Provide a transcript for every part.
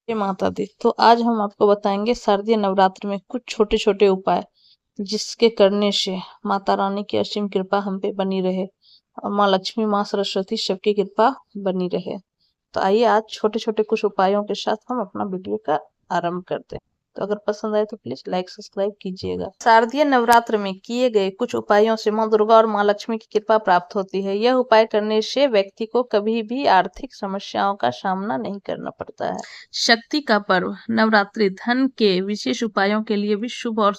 जय माता दी। तो आज हम आपको बताएंगे शारदीय नवरात्र में कुछ छोटे छोटे उपाय जिसके करने से माता रानी की असीम कृपा हम पे बनी रहे और माँ लक्ष्मी माँ सरस्वती सबकी कृपा बनी रहे। तो आइए आज छोटे छोटे कुछ उपायों के साथ हम अपना वीडियो का आरंभ करते हैं। तो अगर पसंद आए तो प्लीज लाइक सब्सक्राइब कीजिएगा। शारदीय नवरात्र में किए गए कुछ उपायों से माँ दुर्गा और माँ लक्ष्मी की कृपा प्राप्त होती है। यह उपाय करने से व्यक्ति को कभी भी आर्थिक समस्याओं का सामना नहीं करना पड़ता है। शक्ति का पर्व नवरात्रि धन के विशेष उपायों के लिए भी शुभ और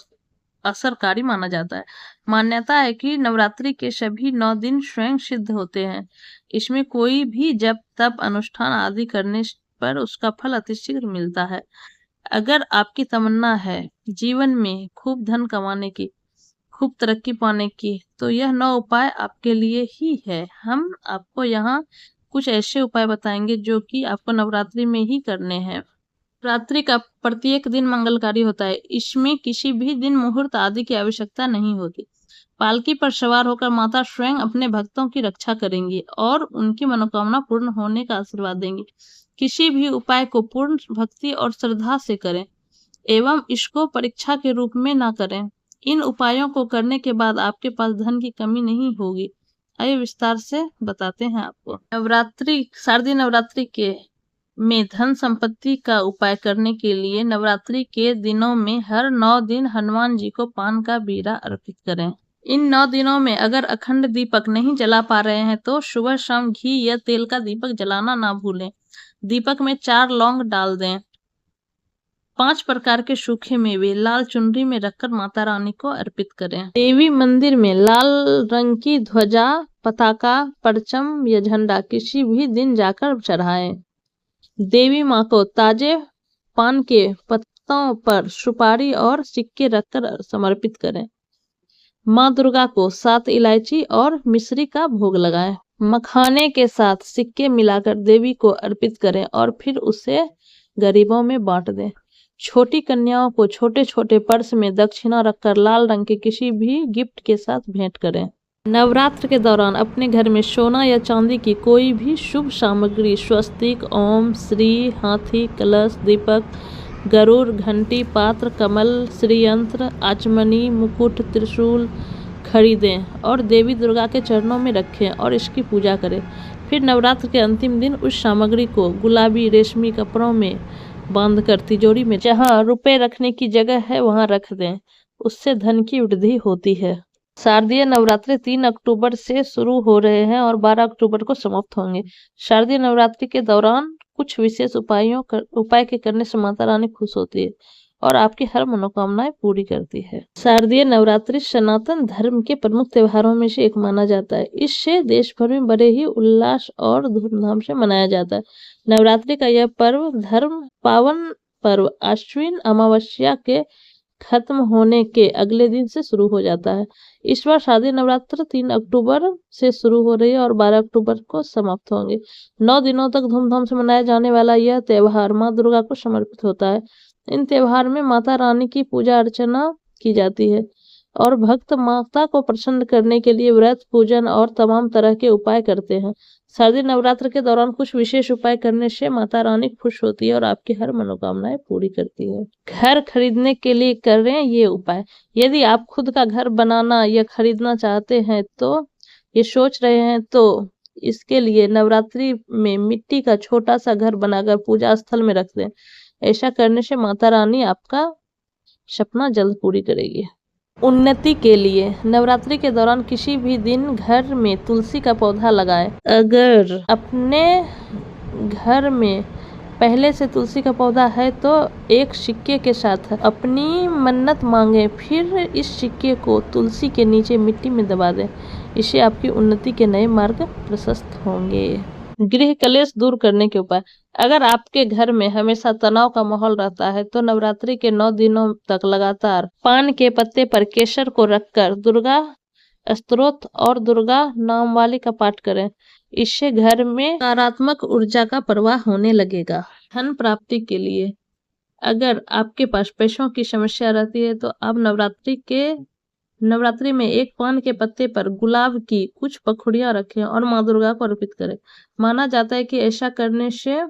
असरकारी माना जाता है। मान्यता है कि नवरात्रि के सभी 9 दिन स्वयं सिद्ध होते हैं। इसमें कोई भी जप तप अनुष्ठान आदि करने पर उसका फल अतिशीघ्र मिलता है। अगर आपकी तमन्ना है जीवन में खूब धन कमाने की, खूब तरक्की पाने की, तो यह 9 उपाय आपके लिए ही है। हम आपको यहाँ कुछ ऐसे उपाय बताएंगे जो कि आपको नवरात्रि में ही करने हैं। रात्रि का प्रत्येक दिन मंगलकारी होता है। इसमें किसी भी दिन मुहूर्त आदि की आवश्यकता नहीं होती। पालकी पर सवार होकर माता स्वयं अपने भक्तों की रक्षा करेंगी और उनकी मनोकामना पूर्ण होने का आशीर्वाद देंगी। किसी भी उपाय को पूर्ण भक्ति और श्रद्धा से करें एवं इसको परीक्षा के रूप में ना करें। इन उपायों को करने के बाद आपके पास धन की कमी नहीं होगी। आइए विस्तार से बताते हैं आपको। शारदीय नवरात्रि के में धन संपत्ति का उपाय करने के लिए नवरात्रि के दिनों में हर 9 दिन हनुमान जी को पान का बीड़ा अर्पित करें। इन 9 दिनों में अगर अखंड दीपक नहीं जला पा रहे हैं तो सुबह शाम घी या तेल का दीपक जलाना ना भूलें। दीपक में 4 लौंग डाल दें। 5 प्रकार के सूखे मेवे लाल चुनरी में रखकर माता रानी को अर्पित करें। देवी मंदिर में लाल रंग की ध्वजा, पताका, परचम या झंडा किसी भी दिन जाकर चढ़ाएं। देवी माँ को ताजे पान के पत्तों पर सुपारी और सिक्के रखकर समर्पित करें। माँ दुर्गा को 7 इलायची और मिश्री का भोग लगाएं। मखाने के साथ सिक्के मिलाकर देवी को अर्पित करें और फिर उसे गरीबों में बांट दें। छोटी कन्याओं को छोटे छोटे पर्स में दक्षिणा रखकर लाल रंग के किसी भी गिफ्ट के साथ भेंट करें। नवरात्र के दौरान अपने घर में सोना या चांदी की कोई भी शुभ सामग्री स्वस्तिक, ओम, श्री, हाथी, कलश, दीपक, गरुड़, घंटी, पात्र, कमल, श्रीयंत्र, आचमनी, मुकुट, त्रिशूल खरीदें और देवी दुर्गा के चरणों में रखें और इसकी पूजा करें। फिर नवरात्र के अंतिम दिन उस सामग्री को गुलाबी रेशमी कपड़ों में बांधकर तिजोरी में जहां रुपए रखने की जगह है वहां रख दें। उससे धन की वृद्धि होती है। शारदीय नवरात्रि 3 अक्टूबर से शुरू हो रहे हैं और 12 अक्टूबर को समाप्त होंगे। शारदीय नवरात्रि के दौरान कुछ विशेष उपाय के करने से माता रानी खुश होती है और आपकी हर मनोकामनाएं पूरी करती है। शारदीय नवरात्रि सनातन धर्म के प्रमुख त्योहारों में से एक माना जाता है। इससे देश भर में बड़े ही उल्लास और धूमधाम से मनाया जाता है। नवरात्रि का यह पर्व पावन पर्व आश्विन अमावस्या के खत्म होने के अगले दिन से शुरू हो जाता है। इस बार शारदीय नवरात्र 3 अक्टूबर से शुरू हो रही है और 12 अक्टूबर को समाप्त होंगे। 9 दिनों तक धूमधाम से मनाया जाने वाला यह त्योहार माँ दुर्गा को समर्पित होता है। इन त्योहार में माता रानी की पूजा अर्चना की जाती है और भक्त माता को प्रसन्न करने के लिए व्रत, पूजन और तमाम तरह के उपाय करते हैं। शारदीय नवरात्र के दौरान कुछ विशेष उपाय करने से माता रानी खुश होती है और आपकी हर मनोकामनाएं पूरी करती है। घर खरीदने के लिए करें ये उपाय। यदि आप खुद का घर बनाना या खरीदना चाहते हैं तो ये सोच रहे हैं तो इसके लिए नवरात्रि में मिट्टी का छोटा सा घर बनाकर पूजा स्थल में रख दें। ऐसा करने से माता रानी आपका सपना जल्द पूरी करेगी। उन्नति के लिए नवरात्रि के दौरान किसी भी दिन घर में तुलसी का पौधा लगाएं। अगर अपने घर में पहले से तुलसी का पौधा है तो एक सिक्के के साथ अपनी मन्नत मांगे, फिर इस सिक्के को तुलसी के नीचे मिट्टी में दबा दें। इससे आपकी उन्नति के नए मार्ग प्रशस्त होंगे। गृह कलेश दूर करने के उपाय। अगर आपके घर में हमेशा तनाव का माहौल रहता है तो नवरात्रि के 9 दिनों तक लगातार पान के पत्ते पर केसर को रखकर दुर्गा स्तोत्र और दुर्गा नामवाली का पाठ करें। इससे घर में सकारात्मक ऊर्जा का प्रवाह होने लगेगा। धन प्राप्ति के लिए अगर आपके पास पैसों की समस्या रहती है तो आप नवरात्रि में एक पान के पत्ते पर गुलाब की कुछ पखुड़ियां रखें और माँ दुर्गा को अर्पित करें। माना जाता है कि ऐसा करने से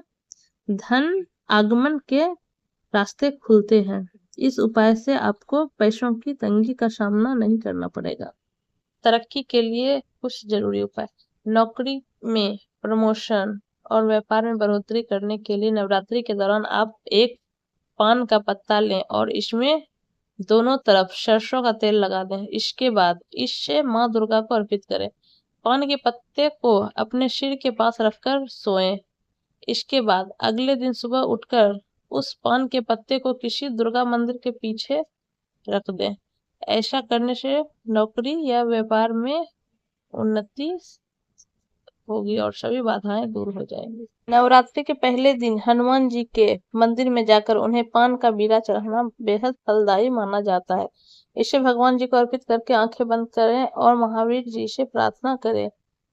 धन आगमन के रास्ते खुलते हैं। इस उपाय से आपको पैसों की तंगी का सामना नहीं करना पड़ेगा। तरक्की के लिए कुछ जरूरी उपाय। नौकरी में प्रमोशन और व्यापार में बढ़ोतरी करने के लिए नवरात्रि के दौरान आप एक पान का पत्ता लें और इसमें दोनों तरफ सरसों का तेल लगा दें। इसके बाद इससे माँ दुर्गा को अर्पित करें। पान के पत्ते को अपने सिर के पास रखकर सोएं। इसके बाद अगले दिन सुबह उठकर उस पान के पत्ते को किसी दुर्गा मंदिर के पीछे रख दें। ऐसा करने से नौकरी या व्यापार में उन्नति होगी और सभी बाधाएं दूर हो जाएंगी। नवरात्रि के पहले दिन हनुमान जी के मंदिर में जाकर उन्हें पान का बीड़ा चढ़ाना बेहद फलदायी माना जाता है। इसे भगवान जी को अर्पित करके आंखें बंद करें और महावीर जी से प्रार्थना करें।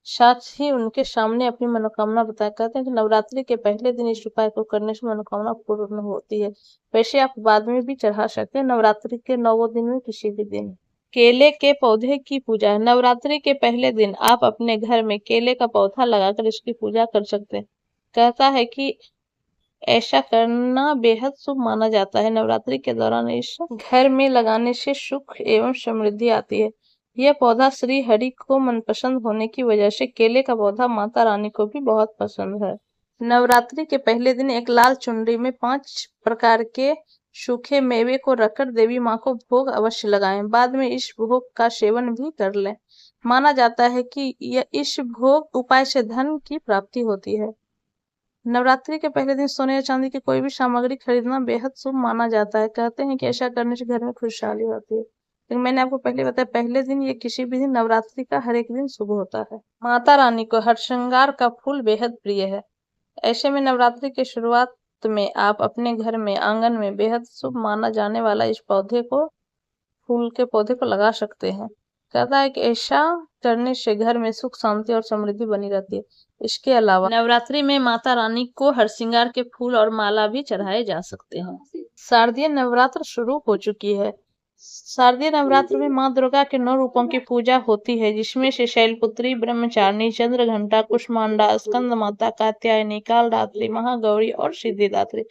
साथ ही उनके सामने अपनी मनोकामना बताया। कहते हैं कि नवरात्रि के पहले दिन इस उपाय को करने से मनोकामना पूर्ण होती है। वैसे आप बाद में भी चढ़ा सकते हैं, नवरात्रि के 9 दिन में किसी भी दिन। केले के पौधे की पूजा। नवरात्रि के पहले दिन आप अपने घर में केले का पौधा लगाकर इसकी पूजा कर सकते हैं। कहता है कि ऐसा करना बेहद शुभ माना जाता है। नवरात्रि के दौरान इस घर में लगाने से सुख एवं समृद्धि आती है। यह पौधा श्री हरि को मनपसंद होने की वजह से केले का पौधा माता रानी को भी बहुत पसंद है। नवरात्रि के पहले दिन एक लाल चुनरी में 5 प्रकार के सूखे मेवे को रखकर देवी माँ को भोग अवश्य लगाएं। बाद में इस भोग का सेवन भी कर लें। माना जाता है कि यह इस भोग उपाय से धन की प्राप्ति होती है। नवरात्रि के पहले दिन सोने या चांदी की कोई भी सामग्री खरीदना बेहद शुभ माना जाता है। कहते हैं कि ऐसा करने से घर में खुशहाली होती है। लेकिन मैंने आपको पहले बताया, पहले दिन या किसी भी दिन नवरात्रि का हर एक दिन शुभ होता है। माता रानी को हरश्रृंगार का फूल बेहद प्रिय है। ऐसे में नवरात्रि की शुरुआत में आप अपने घर में आंगन में बेहद शुभ माना जाने वाला इस फूल के पौधे को लगा सकते हैं। कहता है कि ऐसा करने से घर में सुख शांति और समृद्धि बनी रहती है। इसके अलावा नवरात्रि में माता रानी को हरश्रृंगार के फूल और माला भी चढ़ाए जा सकते हैं। शारदीय नवरात्र शुरू हो चुकी है। शारदीय नवरात्र में माँ दुर्गा के 9 रूपों की पूजा होती है, जिसमें से शैलपुत्री, ब्रह्मचारिणी, चंद्रघंटा, कुष्मांडा, स्कंद माता, कात्यायनी, कालरात्रि, महागौरी और सिद्धिदात्री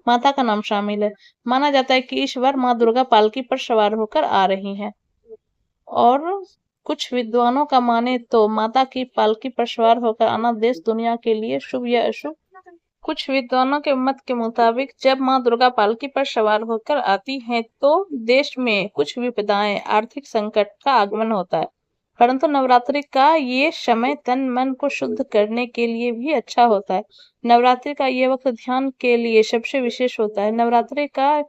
माता का नाम शामिल है। माना जाता है कि इस बार माँ दुर्गा पालकी पर सवार होकर आ रही हैं और कुछ विद्वानों का माने तो माता की पालकी पर सवार होकर आना देश दुनिया के लिए शुभ या अशुभ। कुछ विद्वानों के मत के मुताबिक जब माँ दुर्गा पालकी पर सवार होकर आती हैं तो देश में कुछ विपदाएं, आर्थिक संकट का आगमन होता है। परंतु नवरात्रि का ये समय तन मन को शुद्ध करने के लिए भी अच्छा होता है। नवरात्रि का ये वक्त ध्यान के लिए सबसे विशेष होता है। नवरात्रि का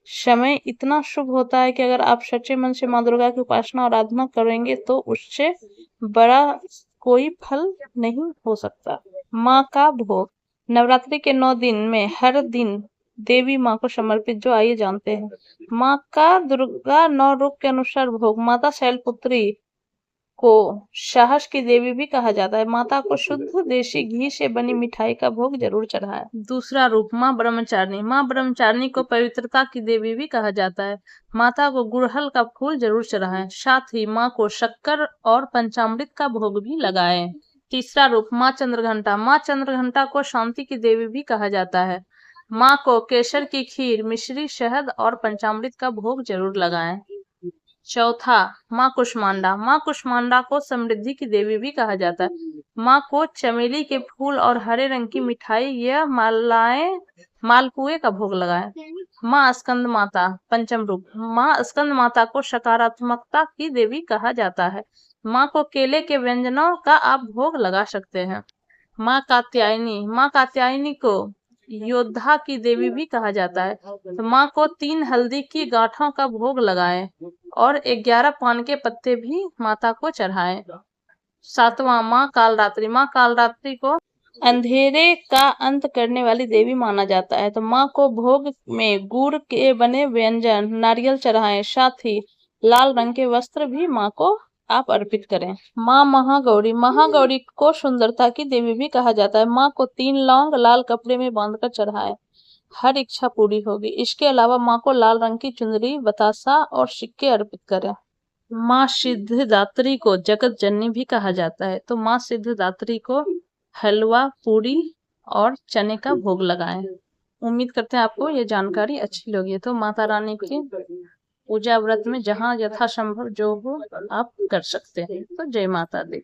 समय इतना शुभ होता है कि अगर आप सच्चे मन से माँ दुर्गा की उपासना और आराधना करेंगे तो उससे बड़ा कोई फल नहीं हो सकता। माँ का भोग। नवरात्रि के 9 दिन में हर दिन देवी माँ को समर्पित, जो आइए जानते हैं। माँ का दुर्गा 9 रूप के अनुसार भोग। माता शैलपुत्री को साहस की देवी भी कहा जाता है। माता को शुद्ध देसी घी से बनी मिठाई का भोग जरूर चढ़ाएं। दूसरा रूप माँ ब्रह्मचारिणी। माँ ब्रह्मचारिणी को पवित्रता की देवी भी कहा जाता है। माता को गुड़हल का फूल जरूर चढ़ाएं। साथ ही माँ को शक्कर और पंचामृत का भोग भी लगाएं। तीसरा रूप माँ चंद्रघंटा। माँ चंद्रघंटा को शांति की देवी भी कहा जाता है। माँ को केसर की खीर, मिश्री, शहद और पंचामृत का भोग जरूर लगाएं। चौथा माँ कुष्मांडा। माँ कुष्मांडा को समृद्धि की देवी भी कहा जाता है। माँ को चमेली के फूल और हरे रंग की मिठाई या मालपुए का भोग लगाएं। माँ स्कंद माता। पंचम रूप माँ स्कंद माता को सकारात्मकता की देवी कहा जाता है। माँ को केले के व्यंजनों का आप भोग लगा सकते हैं। माँ कात्यायनी। माँ कात्यायनी को योद्धा की देवी भी कहा जाता है। तो माँ को 3 हल्दी की गांठों का भोग लगाएं और 11 पान के पत्ते भी माता को चढ़ाएं। 7वां माँ कालरात्रि। माँ कालरात्रि को अंधेरे का अंत करने वाली देवी माना जाता है। तो माँ को भोग में गुड़ के बने व्यंजन, नारियल चढ़ाएं। साथ ही लाल रंग के वस्त्र भी माँ को आप अर्पित करें। माँ महागौरी। महागौरी को सुंदरता की देवी भी कहा जाता है। माँ को 3 लौंग लाल कपड़े में बांधकर चढ़ाएं, हर इच्छा पूरी होगी। इसके अलावा माँ को लाल रंग की चुनरी, बतासा और सिक्के अर्पित करें। माँ सिद्धिदात्री को जगत जननी भी कहा जाता है। तो माँ सिद्धिदात्री को हलवा, पूरी और चने का भोग लगाएं। उम्मीद करते हैं आपको ये जानकारी अच्छी लगी है। तो माता रानी की पूजा व्रत में जहाँ यथासंभव जो हो आप कर सकते हैं। तो जय माता दी।